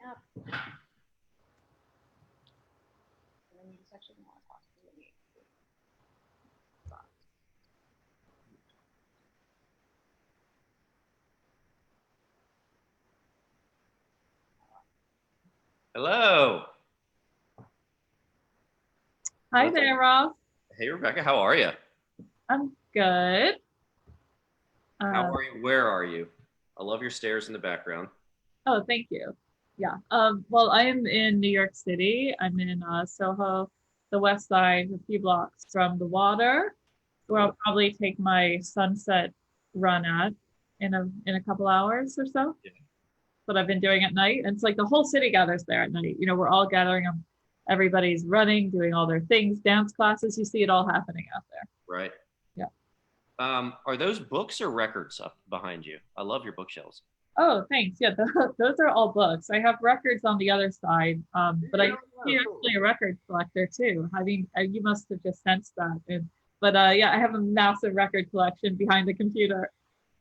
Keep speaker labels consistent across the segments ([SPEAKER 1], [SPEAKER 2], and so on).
[SPEAKER 1] up. And then you just actually want to talk to me.
[SPEAKER 2] Hello.
[SPEAKER 3] Hi there, Ross.
[SPEAKER 2] Hey, Rebecca. How are you?
[SPEAKER 3] I'm good.
[SPEAKER 2] How are you? Where are you? I love your stairs in the background.
[SPEAKER 3] Oh, thank you. Yeah. Well, I'm in New York City. I'm in Soho, the West Side, a few blocks from the water, where I'll probably take my sunset run at in a couple hours or so.
[SPEAKER 2] Yeah.
[SPEAKER 3] What I've been doing at night. And it's like the whole city gathers there at night. You know, we're all gathering. Everybody's running, doing all their things, dance classes. You see it all happening out there.
[SPEAKER 2] Right.
[SPEAKER 3] Yeah.
[SPEAKER 2] Are those books or records up behind you? I love your bookshelves.
[SPEAKER 3] Oh, thanks. Yeah, those are all books. I have records on the other side, but you're actually a record collector too. I mean, you must have just sensed that. But yeah, I have a massive record collection behind the computer,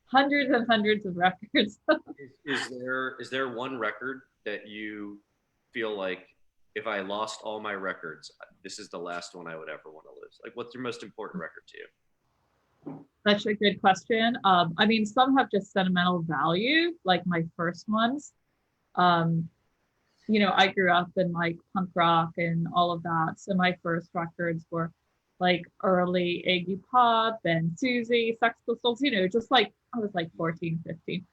[SPEAKER 3] hundreds and hundreds of records.
[SPEAKER 2] Is there one record that you feel like if I lost all my records, this is the last one I would ever want to lose? Like, what's your most important record to you?
[SPEAKER 3] That's a good question. I mean, some have just sentimental value, like my first ones. Um, you know, I grew up in like punk rock and all of that. So my first records were like early Iggy Pop and Susie, Sex Pistols, you know, just like I was like 14, 15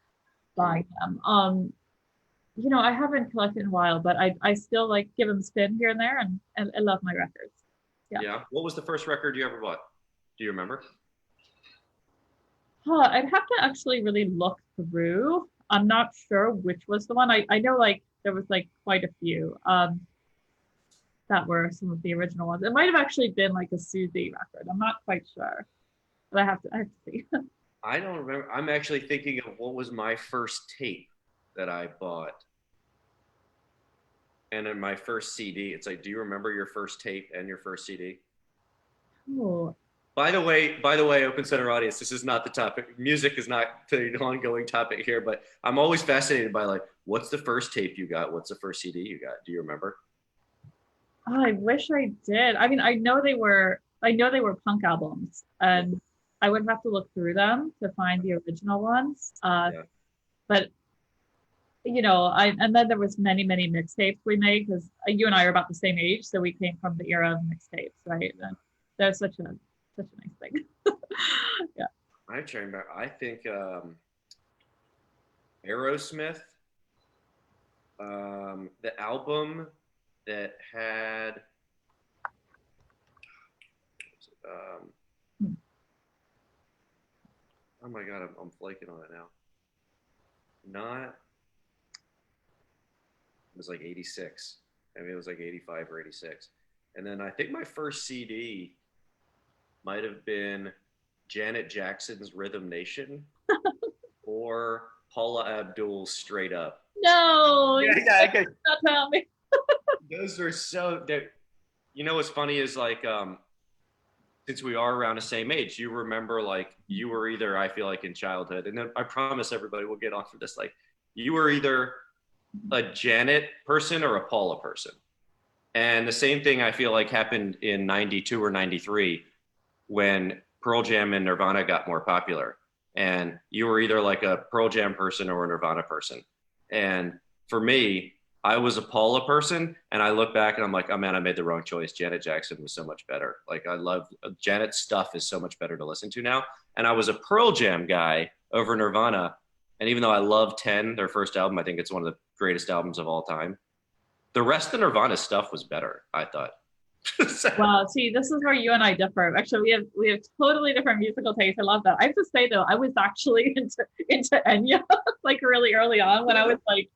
[SPEAKER 3] buying them. You know, I haven't collected in a while, but I still like give them a spin here and there and I love my records. Yeah.
[SPEAKER 2] Yeah. What was the first record you ever bought? Do you remember?
[SPEAKER 3] I'd have to actually really look through. I'm not sure which was the one. I know like there was like quite a few that were some of the original ones. It might have actually been like a Susie record. I'm not quite sure, but I have to see.
[SPEAKER 2] I don't remember. I'm actually thinking of what was my first tape that I bought. And in my first CD, it's like, do you remember your first tape and your first CD?
[SPEAKER 3] Oh,
[SPEAKER 2] By the way, Open Center audience, this is not the topic. Music is not the ongoing topic here, but I'm always fascinated by like, what's the first tape you got? What's the first CD you got? Do you remember?
[SPEAKER 3] I wish I did. I mean, I know they were punk albums, and I would have to look through them to find the original ones.
[SPEAKER 2] Yeah.
[SPEAKER 3] But you know, and then there was many mixtapes we made because you and I are about the same age, so we came from the era of mixtapes, right? And that's such a nice thing. Yeah.
[SPEAKER 2] I'm trying to remember. I think Aerosmith, the album that had um,
[SPEAKER 3] Hmm.
[SPEAKER 2] oh my god, I'm flaking on it now. Not it was like 86. I mean, it was like 85 or 86. And then I think my first CD might have been Janet Jackson's Rhythm Nation or Paula Abdul's Straight Up.
[SPEAKER 3] No,
[SPEAKER 2] Yeah,
[SPEAKER 3] you
[SPEAKER 2] yeah, okay.
[SPEAKER 3] not tell me.
[SPEAKER 2] Those are so that you know what's funny is like since we are around the same age, you remember like you were either I feel like in childhood, and then I promise everybody we'll get off of this, like you were either a Janet person or a Paula person. And the same thing I feel like happened in 92 or 93 when Pearl Jam and Nirvana got more popular. And you were either like a Pearl Jam person or a Nirvana person. And for me, I was a Paula person, and I look back and I'm like, oh man, I made the wrong choice. Janet Jackson was so much better. Like I love Janet's stuff is so much better to listen to now. And I was a Pearl Jam guy over Nirvana. And even though I love 10, their first album, I think it's one of the greatest albums of all time. The rest of Nirvana stuff was better, I thought.
[SPEAKER 3] Wow, see, this is where you and I differ. Actually, we have totally different musical tastes. I love that. I have to say though, I was actually into Enya like really early on when I was like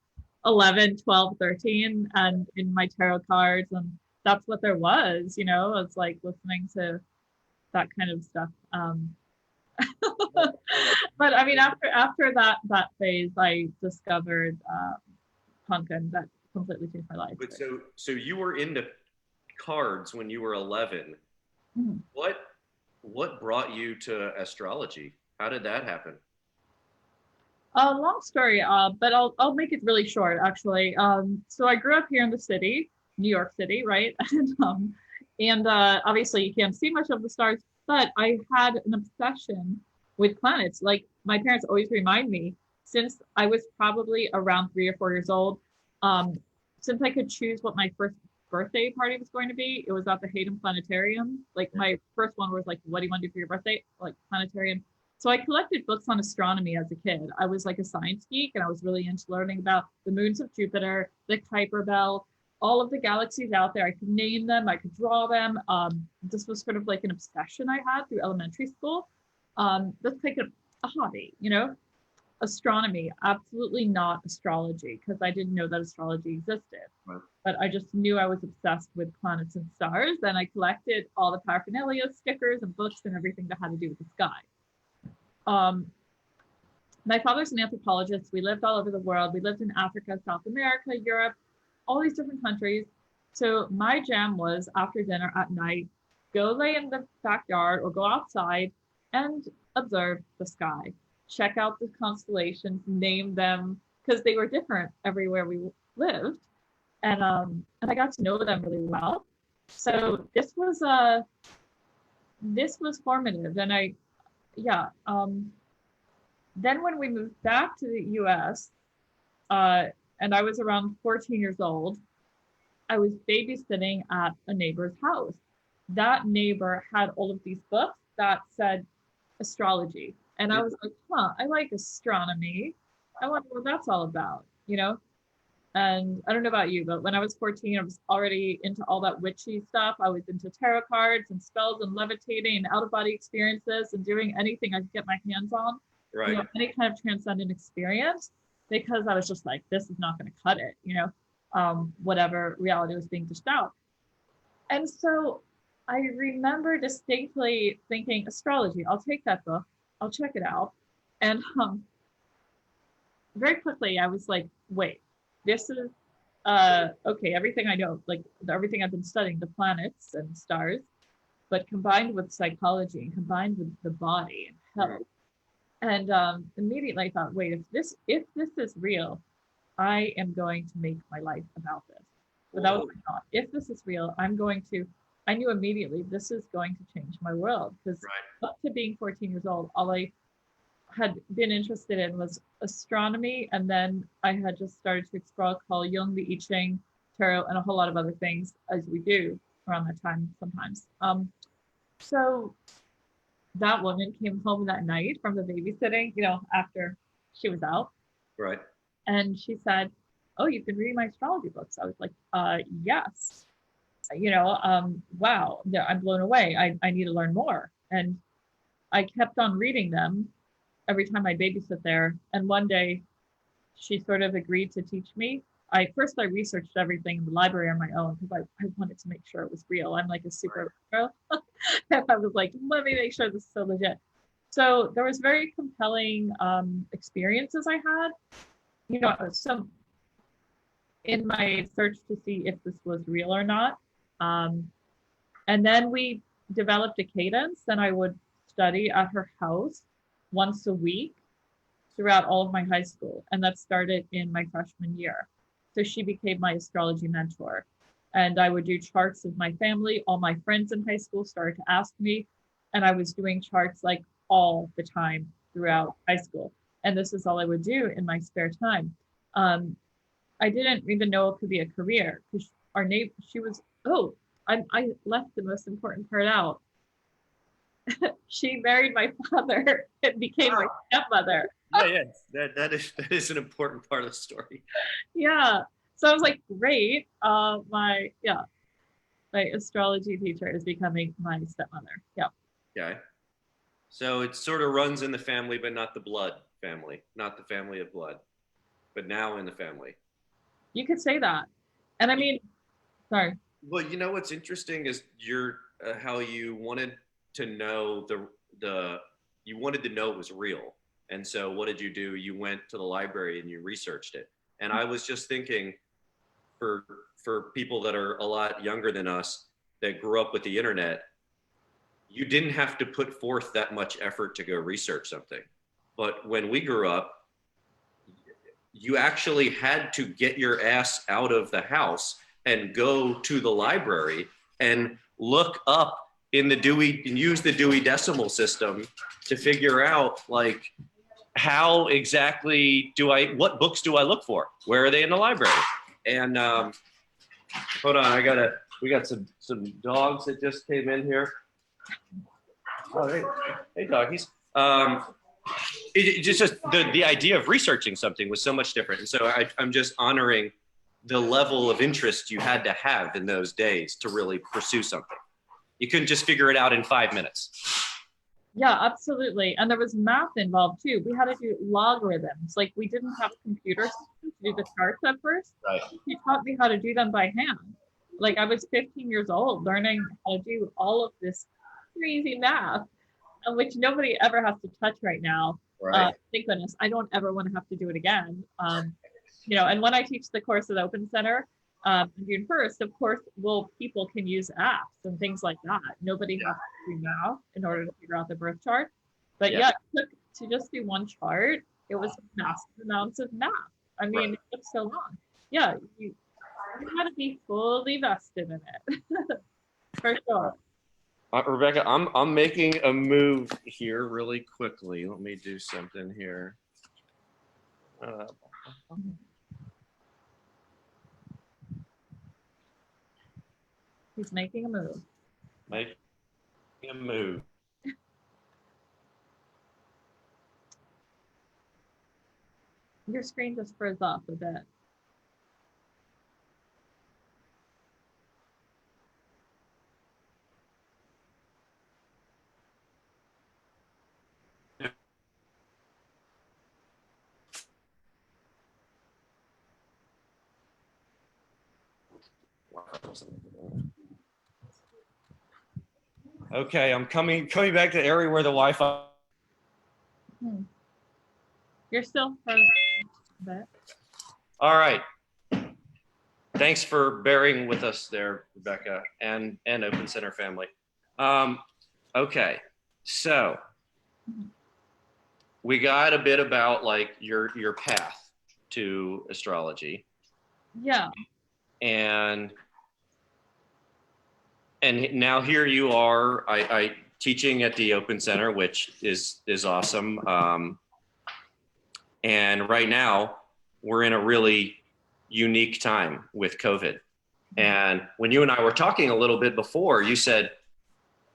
[SPEAKER 3] 11, 12, 13, and in my tarot cards, and that's what there was, you know, it's like listening to that kind of stuff. But I mean, after that phase, I discovered punk, and that completely changed my life.
[SPEAKER 2] But so you were into cards when you were 11.
[SPEAKER 3] Mhm.
[SPEAKER 2] What brought you to astrology? How did that happen?
[SPEAKER 3] Long story, but I'll make it really short, actually. So I grew up here in the city, New York City, right? And obviously you can't see much of the stars, but I had an obsession with planets. Like my parents always remind me since I was probably around 3 or 4 years old, um, since I could choose what my first birthday party was going to be, it was at the Hayden Planetarium. Like my first one was like, what do you want to do for your birthday? Like planetarium. So I collected books on astronomy as a kid. I was like a science geek and I was really into learning about the moons of Jupiter, the Kuiper Belt, all of the galaxies out there. I could name them, I could draw them. This was sort of like an obsession I had through elementary school. That's like a hobby, you know? Astronomy, absolutely not astrology, because I didn't know that astrology existed.
[SPEAKER 2] Right.
[SPEAKER 3] But I just knew I was obsessed with planets and stars, and I collected all the paraphernalia, stickers, and books and everything that had to do with the sky. Um, my father's an anthropologist. We lived all over the world. We lived in Africa, South America, Europe, all these different countries. So my jam was after dinner at night, go lay in the backyard or go outside and observe the sky. Check out the constellations, name them because they were different everywhere we lived, and I got to know them really well. So this was formative, and I yeah. Then when we moved back to the U.S. And I was around 14 years old, I was babysitting at a neighbor's house. That neighbor had all of these books that said astrology. And I was like, huh, I like astronomy. I wonder what that's all about, you know? And I don't know about you, but when I was 14, I was already into all that witchy stuff. I was into tarot cards and spells and levitating and out of body experiences and doing anything I could get my hands on,
[SPEAKER 2] Right.
[SPEAKER 3] you know, any kind of transcendent experience, because I was just like, this is not going to cut it, you know, whatever reality was being dished out. And so I remember distinctly thinking, astrology, I'll take that book, I'll check it out. And very quickly, I was like, wait, this is okay, everything I know, like everything I've been studying, the planets and stars, but combined with psychology and combined with the body and health. And immediately I thought, wait, if this is real, I am going to make my life about this. So that was my thought. If this is real, I knew immediately this is going to change my world. Because up to being 14 years old, all I had been interested in was astronomy, and then I had just started to explore called Jung, the I Ching, tarot, and a whole lot of other things, as we do around that time sometimes. So that woman came home that night from the babysitting, you know, after she was out.
[SPEAKER 2] Right.
[SPEAKER 3] And she said, oh, you've been reading my astrology books. I was like, yes. You know, wow, I'm blown away. I need to learn more. And I kept on reading them every time I babysit there. And one day she sort of agreed to teach me. First I researched everything in the library on my own because I wanted to make sure it was real. I'm like a super girl. I was like, let me make sure this is so legit. So there was very compelling experiences I had, you know, some in my search to see if this was real or not. And then we developed a cadence, and I would study at her house once a week throughout all of my high school. And that started in my freshman year. So she became my astrology mentor. And I would do charts of my family. All my friends in high school started to ask me. And I was doing charts like all the time throughout high school. And this is all I would do in my spare time. I didn't even know it could be a career because our neighbor, she was, I left the most important part out. She married my father and became my stepmother.
[SPEAKER 2] That is an important part of the story.
[SPEAKER 3] Yeah. So I was like, great. My astrology teacher is becoming my stepmother. Yeah.
[SPEAKER 2] Okay. So it sort of runs in the family, but not the blood family, not the family of blood, but now in the family.
[SPEAKER 3] You could say that. And I mean, sorry.
[SPEAKER 2] Well, you know what's interesting is how you wanted to know you wanted to know it was real. And so what did you do? You went to the library and you researched it. And I was just thinking for people that are a lot younger than us that grew up with the internet, you didn't have to put forth that much effort to go research something. But when we grew up, you actually had to get your ass out of the house and go to the library and look up in the Dewey and use the Dewey Decimal System to figure out like how exactly what books do I look for? Where are they in the library? And hold on, we got some dogs that just came in here. Oh, hey doggies. It just the idea of researching something was so much different. And so I'm just honoring the level of interest you had to have in those days to really pursue something. You couldn't just figure it out in 5 minutes.
[SPEAKER 3] Yeah, absolutely. And there was math involved too. We had to do logarithms. Like we didn't have a computer system to do the charts at first.
[SPEAKER 2] Right.
[SPEAKER 3] He taught me how to do them by hand. Like I was 15 years old learning how to do all of this crazy math, which nobody ever has to touch right now.
[SPEAKER 2] Right.
[SPEAKER 3] Thank goodness. I don't ever want to have to do it again. You know, and when I teach the course at Open Center on June 1st, of course, people can use apps and things like that. Nobody has to do math in order to figure out the birth chart. But yeah, it took to just do one chart. It was massive amounts of math. I mean, it took so long. Yeah, you got to be fully vested in it. For sure.
[SPEAKER 2] Rebecca, I'm making a move here really quickly. Let me do something here.
[SPEAKER 3] He's making a move.
[SPEAKER 2] Making a move.
[SPEAKER 3] Your screen just froze off a bit.
[SPEAKER 2] Okay, I'm coming back to the area where the Wi-Fi.
[SPEAKER 3] You're still frozen a bit.
[SPEAKER 2] All right. Thanks for bearing with us there, Rebecca, and Open Center family. Okay, so we got a bit about like your path to astrology.
[SPEAKER 3] Yeah.
[SPEAKER 2] And now here you are, I teaching at the Open Center, which is awesome. And right now we're in a really unique time with COVID. And when you and I were talking a little bit before, you said,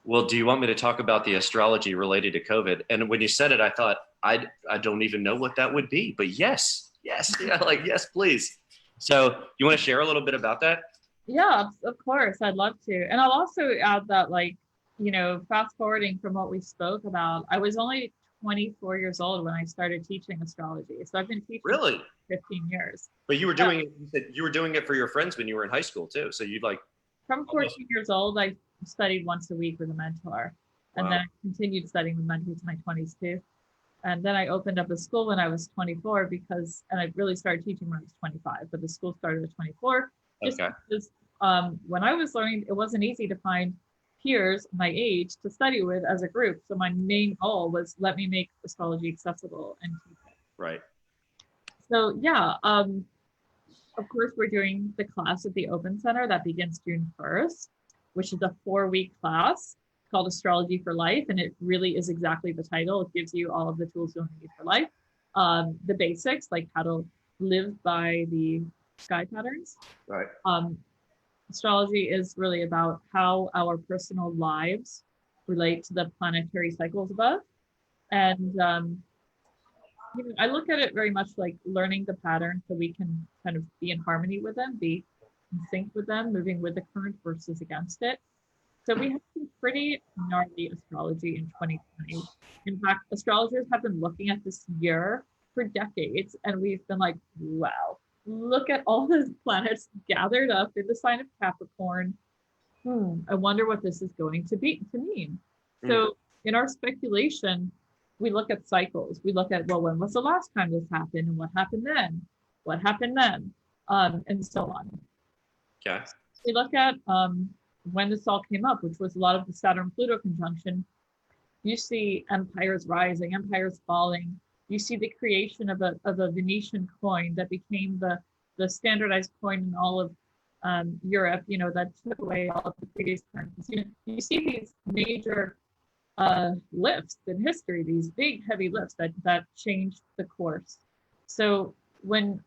[SPEAKER 2] well, do you want me to talk about the astrology related to COVID? And when you said it, I thought, I don't even know what that would be, but yes, yeah, like, yes, please. So you want to share a little bit about that?
[SPEAKER 3] Yeah, of course. I'd love to. And I'll also add that, like, you know, fast forwarding from what we spoke about, I was only 24 years old when I started teaching astrology. So I've been teaching
[SPEAKER 2] really
[SPEAKER 3] for 15 years.
[SPEAKER 2] But you were doing it, you said you were doing it for your friends when you were in high school too. So you'd like.
[SPEAKER 3] From 14 years old, I studied once a week with a mentor. And then I continued studying with mentors in my 20s too. And then I opened up a school when I was 24 and I really started teaching when I was 25, but the school started at 24. Just because when I was learning, it wasn't easy to find peers my age to study with as a group. So my main goal was let me make astrology accessible and teach it.
[SPEAKER 2] Right.
[SPEAKER 3] So yeah, of course, we're doing the class at the Open Center that begins June 1st, which is a 4-week class called Astrology for Life. And it really is exactly the title. It gives you all of the tools you'll need for life. The basics, like how to live by the sky patterns.
[SPEAKER 2] Right.
[SPEAKER 3] Astrology is really about how our personal lives relate to the planetary cycles above. And you know, I look at it very much like learning the pattern so we can kind of be in harmony with them, be in sync with them, moving with the current versus against it. So we have some pretty gnarly astrology in 2020. In fact, astrologers have been looking at this year for decades, and we've been like, wow, look at all the planets gathered up in the sign of Capricorn. I wonder what this is going to mean. So in our speculation, we look at cycles. We look at, well, when was the last time this happened, and what happened then? What happened then? And so on.
[SPEAKER 2] Okay.
[SPEAKER 3] We look at when this all came up, which was a lot of the Saturn-Pluto conjunction. You see empires rising, empires falling. You see the creation of a Venetian coin that became the standardized coin in all of Europe, that took away all of the previous currencies. You see these major lifts in history, these big heavy lifts that changed the course. So when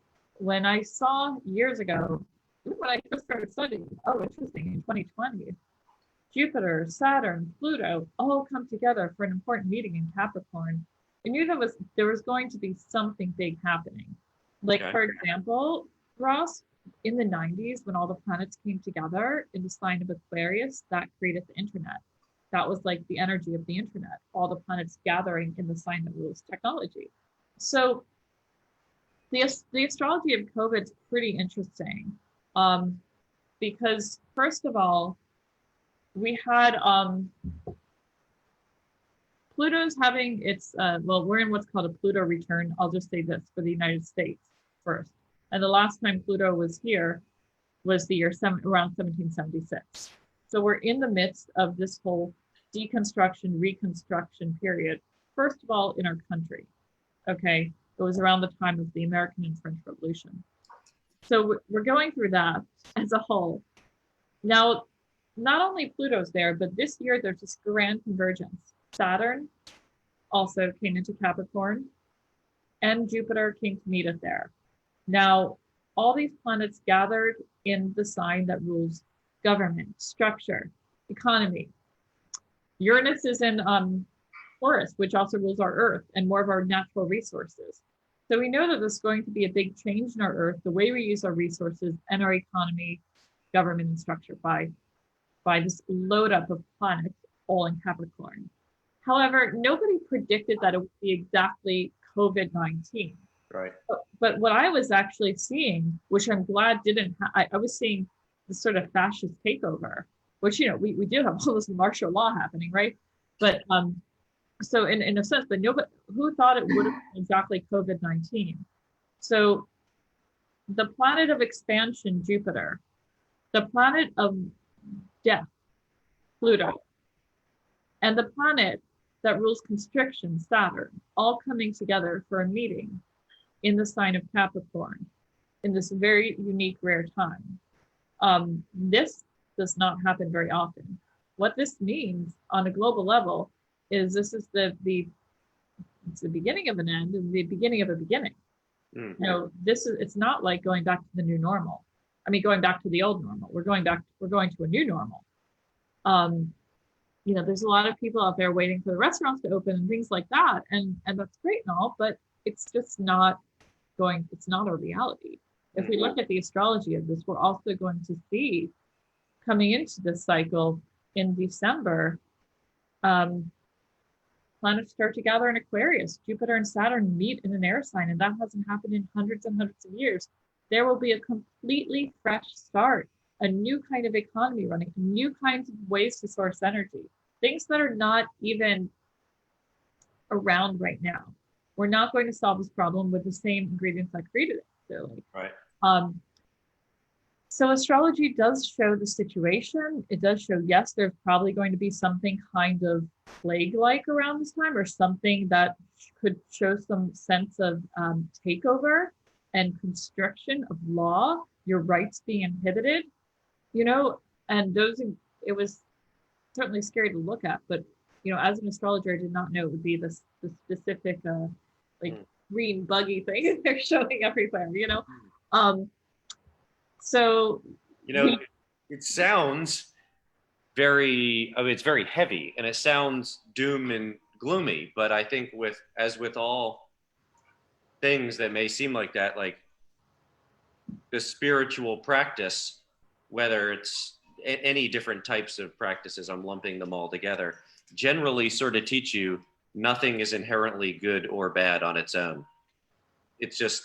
[SPEAKER 3] I saw years ago, when I first started studying, oh, interesting, in 2020, Jupiter, Saturn, Pluto all come together for an important meeting in Capricorn. I knew there was going to be something big happening. Like, for example, Ross, in the 90s, when all the planets came together in the sign of Aquarius, that created the internet. That was like the energy of the internet, all the planets gathering in the sign that rules technology. So the astrology of COVID is pretty interesting, because first of all, we had Pluto's having its, well, we're in what's called a Pluto return. I'll just say this for the United States first. And the last time Pluto was here was the year around 1776. So we're in the midst of this whole deconstruction, reconstruction period. First of all, in our country, okay? It was around the time of the American and French Revolution. So we're going through that as a whole. Now, not only Pluto's there, but this year there's this grand convergence. Saturn also came into Capricorn, and Jupiter came to meet it there. Now, all these planets gathered in the sign that rules government, structure, economy. Uranus is in Taurus, which also rules our Earth and more of our natural resources. So we know that there's going to be a big change in our Earth, the way we use our resources and our economy, government, and structure by this load up of planets all in Capricorn. However, nobody predicted that it would be exactly COVID-19.
[SPEAKER 2] Right.
[SPEAKER 3] But what I was actually seeing, which I'm glad didn't, I was seeing this sort of fascist takeover, which, we do have all this martial law happening, right? But so in a sense, but nobody, who thought it would have been exactly COVID-19? So the planet of expansion, Jupiter, the planet of death, Pluto, and the planet that rules constriction, Saturn, all coming together for a meeting in the sign of Capricorn in this very unique, rare time. This does not happen very often. What this means on a global level is this is it's the beginning of an end and the beginning of a beginning. Mm-hmm. It's not like going back to the new normal. I mean, going back to the old normal. We're going to a new normal. There's a lot of people out there waiting for the restaurants to open and things like that. And that's great and all, but it's just not it's not our reality. If we look at the astrology of this, we're also going to see coming into this cycle in December, planets start to gather in Aquarius. Jupiter and Saturn meet in an air sign, and that hasn't happened in hundreds and hundreds of years. There will be a completely fresh start, a new kind of economy running, new kinds of ways to source energy, things that are not even around right now. We're not going to solve this problem with the same ingredients that created it, clearly.
[SPEAKER 2] Right.
[SPEAKER 3] So astrology does show the situation. It does show, yes, there's probably going to be something kind of plague-like around this time, or something that could show some sense of takeover and constriction of law, your rights being inhibited, and it was certainly scary to look at. But, as an astrologer, I did not know it would be the specific, green buggy thing they're showing everywhere, So,
[SPEAKER 2] it sounds it's very heavy and it sounds doom and gloomy, but I think as with all things that may seem like that, like the spiritual practice, whether it's any different types of practices, I'm lumping them all together, generally sort of teach you nothing is inherently good or bad on its own. It's just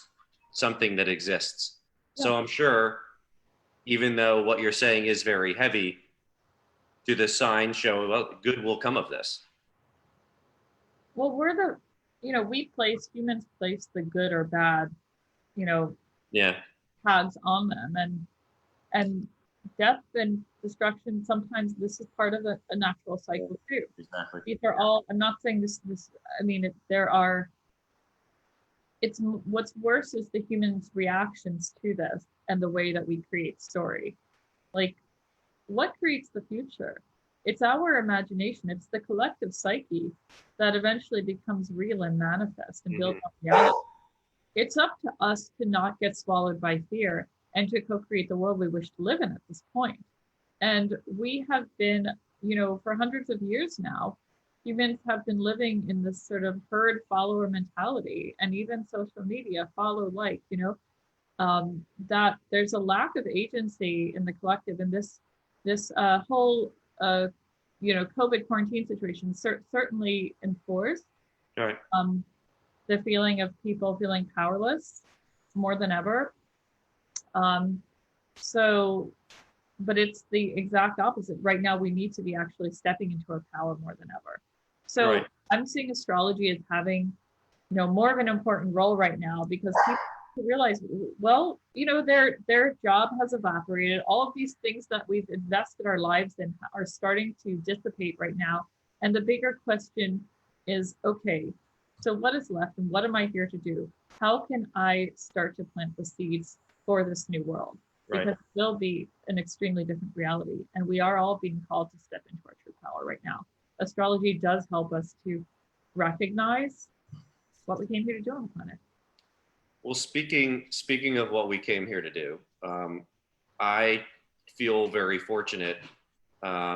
[SPEAKER 2] something that exists. Yeah. So I'm sure, even though what you're saying is very heavy, do the signs show, well, good will come of this?
[SPEAKER 3] Well, humans place the good or bad, tags on them, and death and destruction, sometimes this is part of a natural cycle too.
[SPEAKER 2] Exactly.
[SPEAKER 3] These are all, I'm not saying this, there are what's worse is the humans' reactions to this and the way that we create story. Like, what creates the future? It's our imagination. It's the collective psyche that eventually becomes real and manifest and builds up reality. It's up to us to not get swallowed by fear and to co-create the world we wish to live in at this point. And we have been, for hundreds of years now, humans have been living in this sort of herd follower mentality, and even social media follow like, that there's a lack of agency in the collective, and this whole COVID quarantine situation certainly enforced
[SPEAKER 2] Right.
[SPEAKER 3] the feeling of people feeling powerless more than ever. But it's the exact opposite. Right now, we need to be actually stepping into our power more than ever. So
[SPEAKER 2] Right.
[SPEAKER 3] I'm seeing astrology as having, more of an important role right now, because people realize, well, their job has evaporated. All of these things that we've invested our lives in are starting to dissipate right now. And the bigger question is, okay, so what is left and what am I here to do? How can I start to plant the seeds for this new world?
[SPEAKER 2] Right.
[SPEAKER 3] Because it will be an extremely different reality. And we are all being called to step into our true power right now. Astrology does help us to recognize what we came here to do on the planet.
[SPEAKER 2] Well, speaking of what we came here to do, I feel very fortunate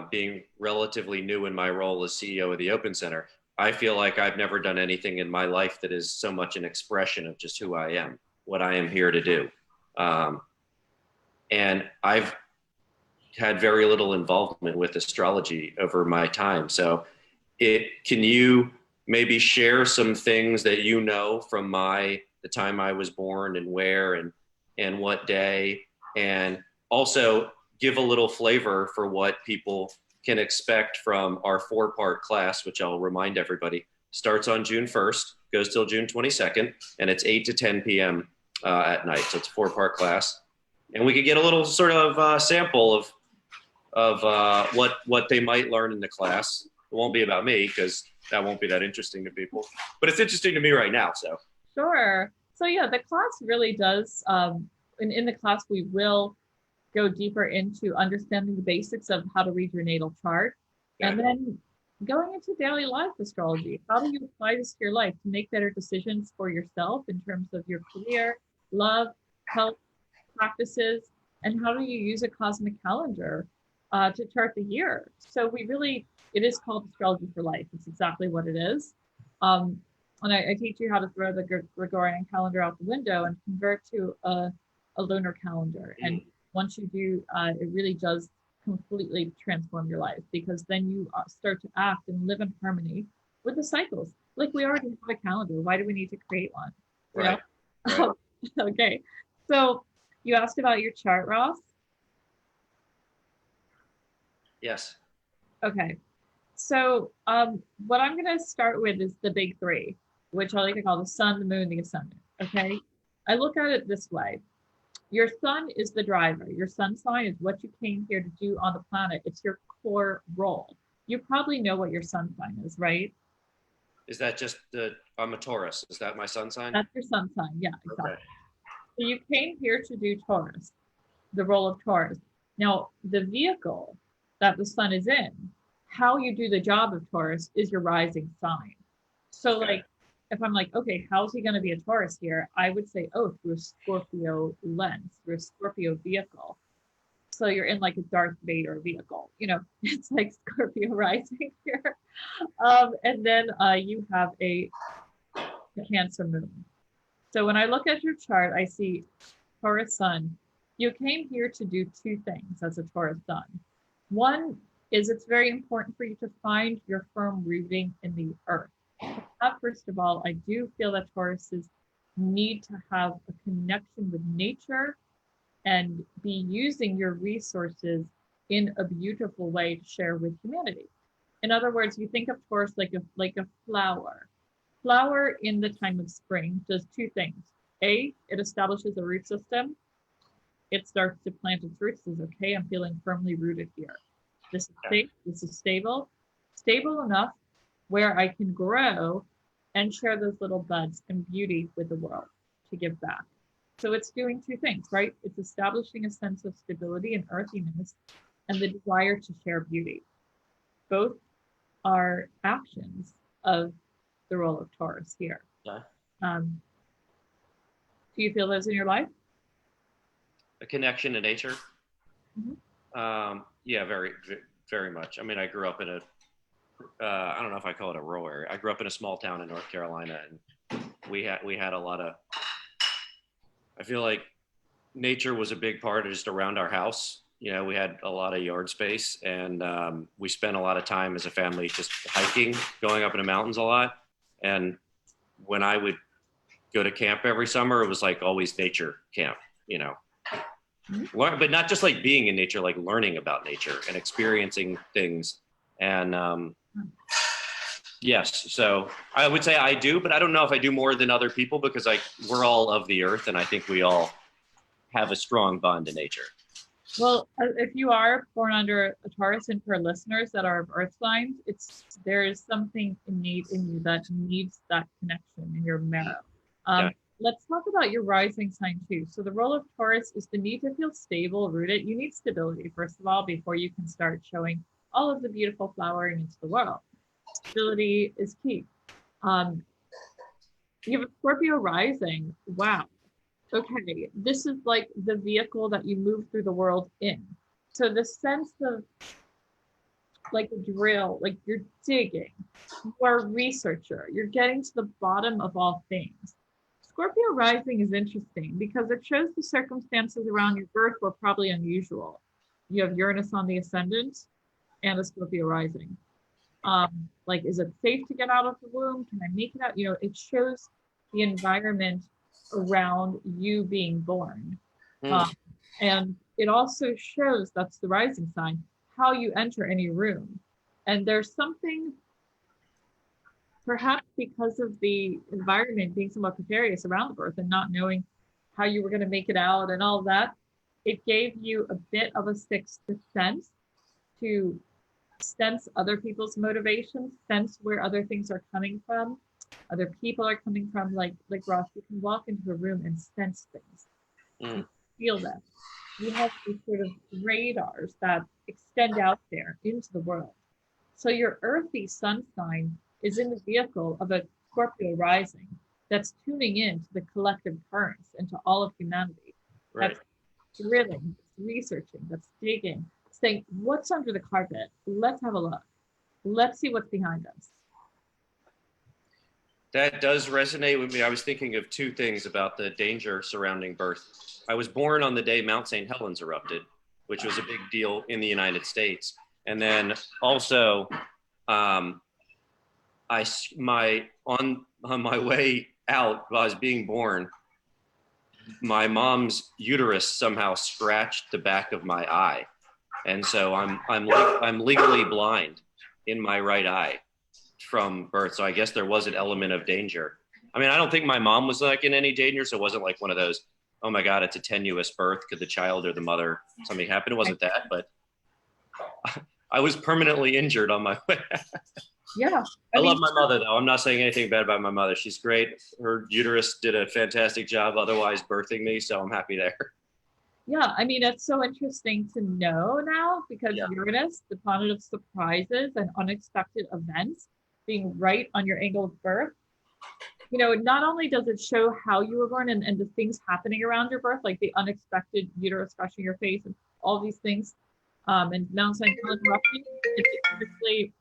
[SPEAKER 2] being relatively new in my role as CEO of the Open Center. I feel like I've never done anything in my life that is so much an expression of just who I am, what I am here to do. And I've had very little involvement with astrology over my time. So can you maybe share some things that you know from the time I was born and where and what day, and also give a little flavor for what people can expect from our 4-part class, which I'll remind everybody starts on June 1st, goes till June 22nd, and it's 8 to 10 p.m. At night. So it's a 4-part class. And we could get a little sort of sample of what they might learn in the class. It won't be about me, because that won't be that interesting to people, but it's interesting to me right now. So
[SPEAKER 3] Sure. So yeah, the class really does, in the class, we will go deeper into understanding the basics of how to read your natal chart, and then going into daily life astrology. How do you apply this to your life to make better decisions for yourself in terms of your career, love, health, practices, and how do you use a cosmic calendar to chart the year? So it is called Astrology for Life. It's exactly what it is. And I teach you how to throw the Gregorian calendar out the window and convert to a lunar calendar. And once you do, it really does completely transform your life, because then you start to act and live in harmony with the cycles. Like, we already have a calendar. Why do we need to create one?
[SPEAKER 2] Right.
[SPEAKER 3] Okay. So you asked about your chart, Ross?
[SPEAKER 2] Yes.
[SPEAKER 3] Okay. So what I'm going to start with is the big three, which I like to call the sun, the moon, the ascendant. Okay. I look at it this way. Your sun is the driver. Your sun sign is what you came here to do on the planet. It's your core role. You probably know what your sun sign is, right?
[SPEAKER 2] Is that just I'm a Taurus? Is that my sun sign?
[SPEAKER 3] That's your sun sign. Yeah, exactly.
[SPEAKER 2] Okay.
[SPEAKER 3] So you came here to do Taurus, the role of Taurus. Now, the vehicle that the sun is in, how you do the job of Taurus is your rising sign. So like, if I'm like, okay, how's he going to be a Taurus here? I would say, oh, through a Scorpio lens, through a Scorpio vehicle. So you're in like a Darth Vader vehicle, it's like Scorpio rising here. And then you have a Cancer moon. So when I look at your chart, I see Taurus sun. You came here to do two things as a Taurus sun. One is it's very important for you to find your firm rooting in the earth. First of all, I do feel that Tauruses need to have a connection with nature and be using your resources in a beautiful way to share with humanity. In other words, you think of Taurus like a flower. Flower in the time of spring does two things. A, it establishes a root system. It starts to plant its roots. Says, okay, I'm feeling firmly rooted here. This is safe. This is stable enough where I can grow and share those little buds and beauty with the world to give back. So it's doing two things, right? It's establishing a sense of stability and earthiness and the desire to share beauty. Both are actions of the role of Taurus here.
[SPEAKER 2] Yeah.
[SPEAKER 3] Do you feel those in your life?
[SPEAKER 2] A connection to nature.
[SPEAKER 3] Mm-hmm.
[SPEAKER 2] Yeah, very, very much. I mean, I grew up in a, I don't know if I call it a rural area. I grew up in a small town in North Carolina, and we had a lot of, I feel like nature was a big part of just around our house. You know, we had a lot of yard space, and we spent a lot of time as a family just hiking, going up in the mountains a lot. And when I would go to camp every summer, it was like always nature camp, you know. But not just like being in nature, like learning about nature and experiencing things. And yes, so I would say I do, but I don't know if I do more than other people, because we're all of the earth, and I think we all have a strong bond to nature.
[SPEAKER 3] Well, if you are born under a Taurus, and for listeners that are of earth signs, there is something innate in you that needs that connection in your marrow.
[SPEAKER 2] Yeah.
[SPEAKER 3] Let's talk about your rising sign too. So the role of Taurus is the need to feel stable, rooted. You need stability, first of all, before you can start showing all of the beautiful flowering into the world. Stability is key. You have a Scorpio rising. Wow. Okay, this is like the vehicle that you move through the world in. So the sense of like a drill, like you're digging, you are a researcher, you're getting to the bottom of all things. Scorpio rising is interesting because it shows the circumstances around your birth were probably unusual. You have Uranus on the ascendant and a Scorpio rising. Like, is it safe to get out of the womb? Can I make it out? You know, it shows the environment around you being born. And it also shows, that's the rising sign, how you enter any room. And there's something, perhaps because of the environment being somewhat precarious around the birth and not knowing how you were going to make it out and all that, it gave you a bit of a sixth sense to sense other people's motivations, sense where other things are coming from, other people are coming from. Like Ross, you can walk into a room and sense things. You feel them. You have these sort of radars that extend out there into the world. So your earthy sun sign is in the vehicle of a Scorpio rising that's tuning in to the collective currents and to all of humanity.
[SPEAKER 2] Right.
[SPEAKER 3] That's drilling, that's researching, that's digging, saying, what's under the carpet? Let's have a look. Let's see what's behind us.
[SPEAKER 2] That does resonate with me. I was thinking of two things about the danger surrounding birth. I was born on the day Mount St. Helens erupted, which was a big deal in the United States. And then also, on my way out, while I was being born, my mom's uterus somehow scratched the back of my eye, and so I'm legally blind in my right eye from birth. So I guess there was an element of danger. I mean, I don't think my mom was like in any danger, so it wasn't like one of those, oh my God, it's a tenuous birth, could the child or the mother, something happen? It wasn't that, but I was permanently injured on my way.
[SPEAKER 3] Yeah.
[SPEAKER 2] I love my mother, though. I'm not saying anything bad about my mother. She's great. Her uterus did a fantastic job otherwise birthing me, so I'm happy there.
[SPEAKER 3] Yeah, I mean, it's so interesting to know now because Uranus, the planet of surprises and unexpected events, being right on your angle of birth, you know, not only does it show how you were born and the things happening around your birth, like the unexpected uterus crushing your face and all these things, and Mount St. Helens erupting, it's obviously,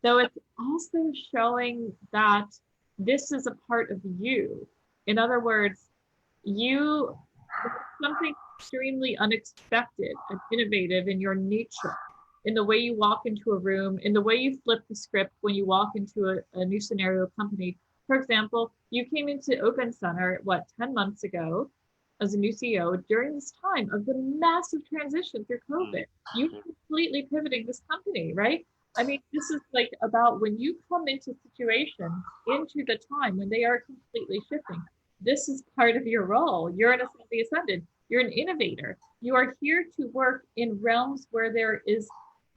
[SPEAKER 3] though it's also showing that this is a part of you. In other words, you something extremely unexpected and innovative in your nature, in the way you walk into a room, in the way you flip the script when you walk into a new scenario company. For example, you came into Open Center, 10 months ago as a new CEO during this time of the massive transition through COVID. You completely pivoting this company, right? I mean, this is like about when you come into situations, into the time when they are completely shifting. This is part of your role. You're an ascendant. You're an innovator. You are here to work in realms where there is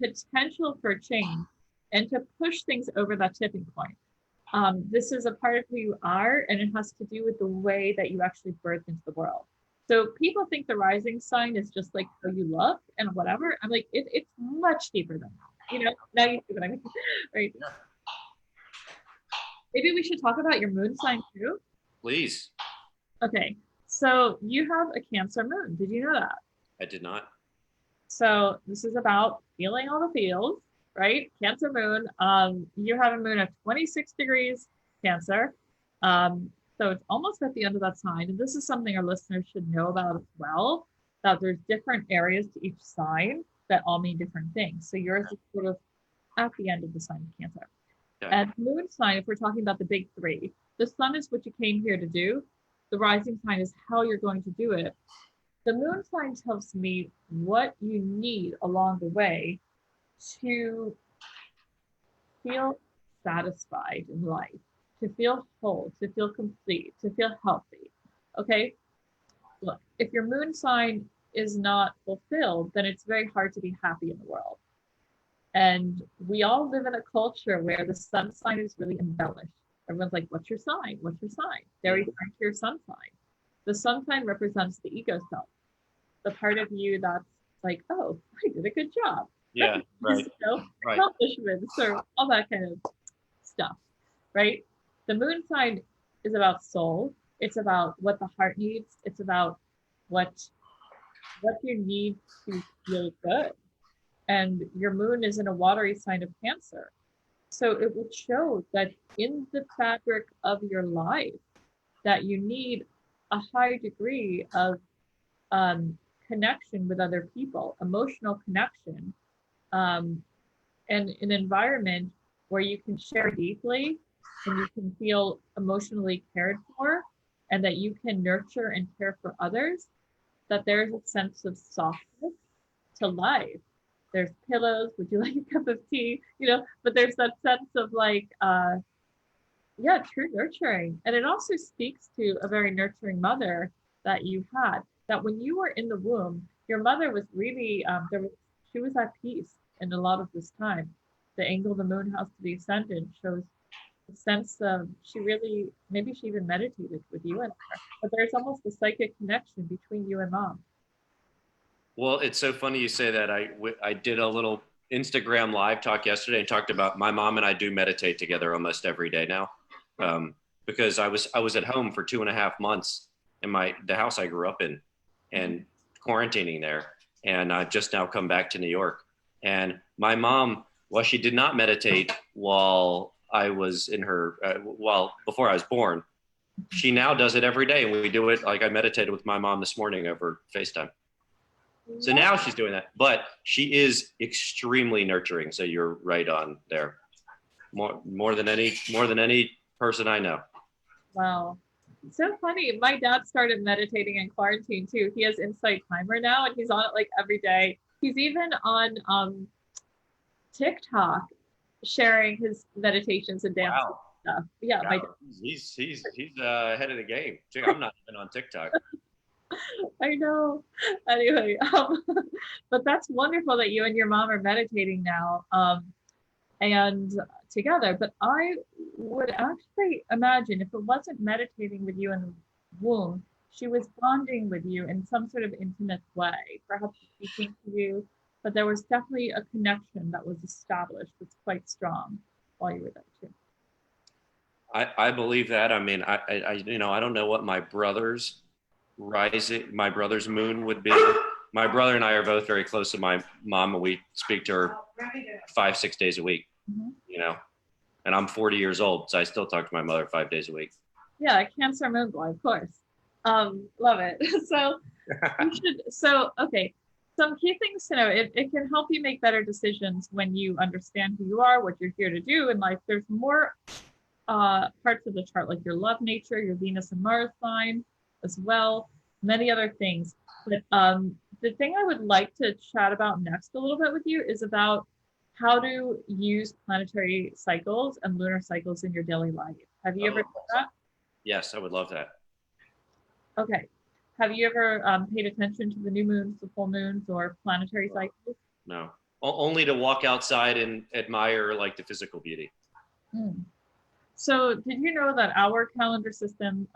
[SPEAKER 3] potential for change and to push things over that tipping point. This is a part of who you are, and it has to do with the way that you actually birth into the world. So people think the rising sign is just like how you look and whatever. I'm like, it's much deeper than that. You know, now you see what I mean, right?
[SPEAKER 2] Yeah.
[SPEAKER 3] Maybe we should talk about your moon sign too.
[SPEAKER 2] Please.
[SPEAKER 3] Okay, so you have a Cancer moon. Did you know that?
[SPEAKER 2] I did not.
[SPEAKER 3] So this is about feeling all the feels, right? Cancer moon. You have a moon of 26 degrees Cancer. So it's almost at the end of that sign. And this is something our listeners should know about as well, that there's different areas to each sign that all mean different things. So yours is sort of at the end of the sign of Cancer.
[SPEAKER 2] Okay.
[SPEAKER 3] And moon sign, if we're talking about the big three, the sun is what you came here to do. The rising sign is how you're going to do it. The moon sign tells me what you need along the way to feel satisfied in life, to feel whole, to feel complete, to feel healthy. Okay? Look, if your moon sign is not fulfilled, then it's very hard to be happy in the world. And we all live in a culture where the sun sign is really embellished. Everyone's like, what's your sign? What's your sign? Very frank to your sun sign. The sun sign represents the ego self, the part of you that's like, oh, I did a good job.
[SPEAKER 2] Yeah, right. Right.
[SPEAKER 3] Accomplishments or all that kind of stuff, right? The moon sign is about soul. It's about what the heart needs. It's about what you need to feel good. And your moon is in a watery sign of Cancer. So it would show that in the fabric of your life, that you need a high degree of connection with other people, emotional connection, and an environment where you can share deeply and you can feel emotionally cared for, and that you can nurture and care for others, that there's a sense of softness to life. There's pillows, would you like a cup of tea? You know, but there's that sense of like, true nurturing. And it also speaks to a very nurturing mother that you had, that when you were in the womb, your mother was really, she was at peace in a lot of this time. The angle of the moon house to the ascendant shows a sense of, she really, maybe she even meditated with you and her, but there's almost a psychic connection between you and mom.
[SPEAKER 2] Well, it's so funny you say that. I did a little Instagram live talk yesterday and talked about my mom and I do meditate together almost every day now, because I was at home for 2.5 months in the house I grew up in, and quarantining there, and I've just now come back to New York. And my mom, well, she did not meditate while I was in her, before I was born. She now does it every day, and we do it like I meditated with my mom this morning over FaceTime. So now she's doing that, but she is extremely nurturing. So you're right on there, more than any person I know.
[SPEAKER 3] Wow, so funny. My dad started meditating in quarantine too. He has Insight Timer now, and he's on it like every day. He's even on TikTok sharing his meditations and dance stuff. Yeah, my dad.
[SPEAKER 2] He's ahead of the game. I'm not even on TikTok.
[SPEAKER 3] I know. Anyway, but that's wonderful that you and your mom are meditating now, and together. But I would actually imagine if it wasn't meditating with you in the womb, she was bonding with you in some sort of intimate way, perhaps speaking to you. But there was definitely a connection that was established that's quite strong while you were there too.
[SPEAKER 2] I believe that. I mean, I don't know what my brother's moon would be. My brother and I are both very close to my mom, and we speak to her 5-6 days a week. You know, and I'm 40 years old, so I still talk to my mother 5 days a week.
[SPEAKER 3] Yeah, Cancer moon boy, of course. Love it. So you should. So okay, some key things to know. It can help you make better decisions when you understand who you are, what you're here to do in life. There's more parts of the chart, like your love nature, your Venus and Mars sign as well, many other things. But the thing I would like to chat about next a little bit with you is about how to use planetary cycles and lunar cycles in your daily life. Have you ever done that?
[SPEAKER 2] Yes, I would love that.
[SPEAKER 3] Okay. Have you ever paid attention to the new moons, the full moons, or planetary cycles?
[SPEAKER 2] No, only to walk outside and admire like the physical beauty.
[SPEAKER 3] So did you know that our calendar system,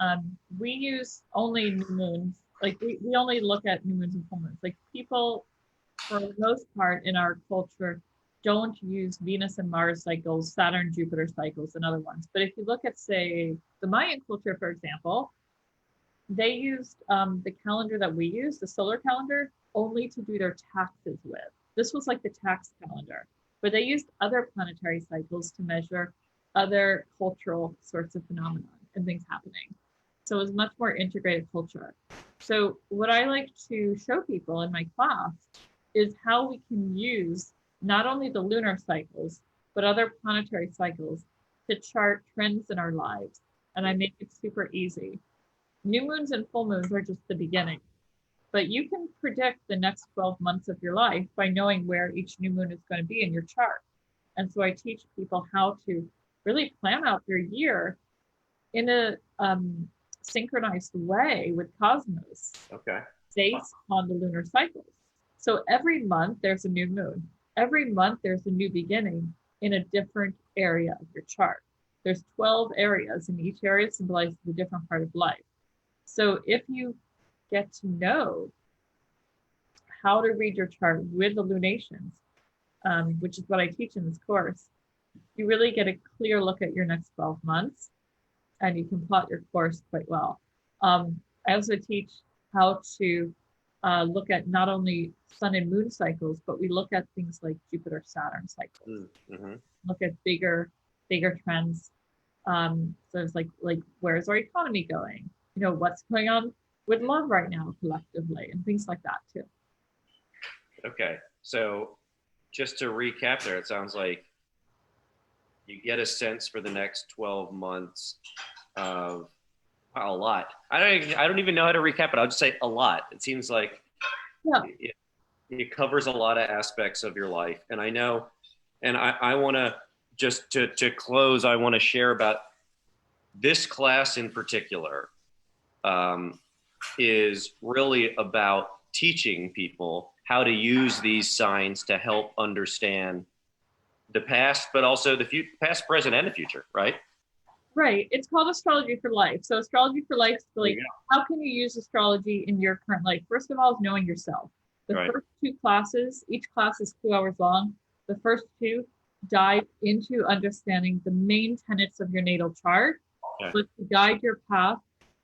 [SPEAKER 3] we use only new moons? Like we only look at new moons and full moons. Like people, for the most part in our culture, don't use Venus and Mars cycles, Saturn, Jupiter cycles, and other ones. But if you look at, say, the Mayan culture, for example, they used the calendar that we use, the solar calendar, only to do their taxes with. This was like the tax calendar, but they used other planetary cycles to measure other cultural sorts of phenomena and things happening. So it was much more integrated culture. So what I like to show people in my class is how we can use not only the lunar cycles, but other planetary cycles to chart trends in our lives. And I make it super easy. New moons and full moons are just the beginning, but you can predict the next 12 months of your life by knowing where each new moon is going to be in your chart. And so I teach people how to really plan out their year in a synchronized way with cosmos.
[SPEAKER 2] Okay.
[SPEAKER 3] Based on the lunar cycles. So every month there's a new moon. Every month there's a new beginning in a different area of your chart. There's 12 areas, and each area symbolizes a different part of life. So if you get to know how to read your chart with the lunations, which is what I teach in this course, you really get a clear look at your next 12 months, and you can plot your course quite well. I also teach how to look at not only sun and moon cycles, but we look at things like Jupiter-Saturn cycles. Mm-hmm. Look at bigger trends. So it's like where's our economy going? You know, what's going on with love right now collectively, and things like that too.
[SPEAKER 2] Okay, so just to recap there, it sounds like you get a sense for the next 12 months of a lot. I don't even know how to recap it. I'll just say a lot. It seems like it covers a lot of aspects of your life. And I know, and I want to just to close, I want to share about this class in particular is really about teaching people how to use these signs to help understand the past, but also the past, present, and the future, right?
[SPEAKER 3] Right. It's called Astrology for Life. So Astrology for Life is really how can you use astrology in your current life? First of all, is knowing yourself. The first two classes, each class is 2 hours long. The first two dive into understanding the main tenets of your natal chart, but to guide your path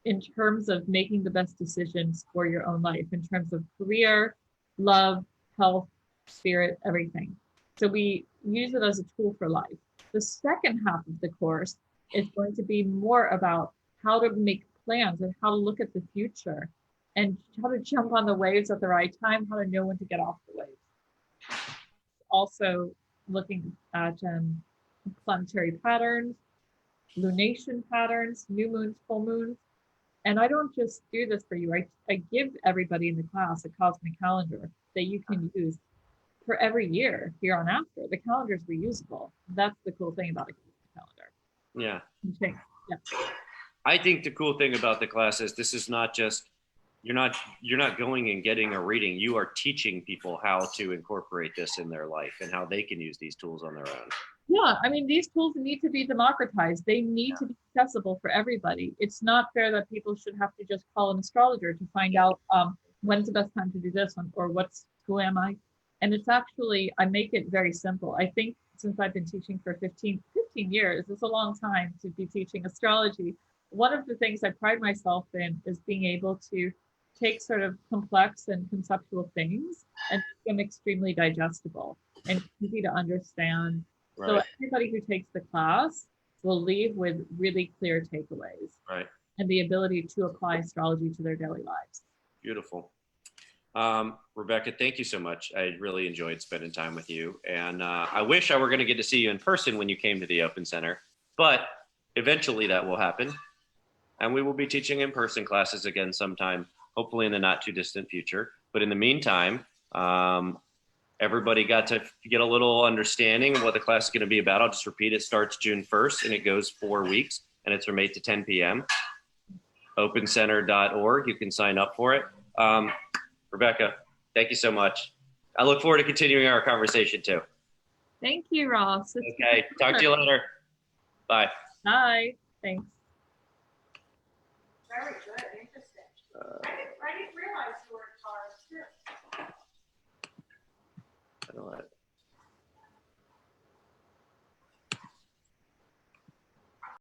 [SPEAKER 3] in terms of making the best decisions for your own life, in terms of career, love, health, spirit, everything. So we use it as a tool for life. The second half of the course is going to be more about how to make plans and how to look at the future and how to jump on the waves at the right time, how to know when to get off the waves. Also looking at planetary patterns, lunation patterns, new moons, full moons. And I don't just do this for you. I give everybody in the class a cosmic calendar that you can use for every year here on after. The calendar is reusable. That's the cool thing about a calendar.
[SPEAKER 2] Yeah.
[SPEAKER 3] Yeah.
[SPEAKER 2] I think the cool thing about the class is this is not just, you're not going and getting a reading. You are teaching people how to incorporate this in their life and how they can use these tools on their own.
[SPEAKER 3] Yeah, I mean, these tools need to be democratized. They need to be accessible for everybody. It's not fair that people should have to just call an astrologer to find out when's the best time to do this one, or who am I? And it's actually, I make it very simple. I think since I've been teaching for 15 years, it's a long time to be teaching astrology. One of the things I pride myself in is being able to take sort of complex and conceptual things and make them extremely digestible and easy to understand. Right. So everybody who takes the class will leave with really clear takeaways.
[SPEAKER 2] Right.
[SPEAKER 3] And the ability to apply astrology to their daily lives.
[SPEAKER 2] Beautiful. Rebecca, thank you so much. I really enjoyed spending time with you. And I wish I were going to get to see you in person when you came to the Open Center, but eventually that will happen. And we will be teaching in-person classes again sometime, hopefully in the not too distant future. But in the meantime, everybody got to get a little understanding of what the class is going to be about. I'll just repeat, it starts June 1st and it goes 4 weeks, and it's from 8 to 10 p.m. opencenter.org. You can sign up for it. Rebecca, thank you so much. I look forward to continuing our conversation too.
[SPEAKER 3] Thank you, Ross.
[SPEAKER 2] Okay, talk to you later. Bye.
[SPEAKER 3] Bye. Thanks.
[SPEAKER 1] Very good.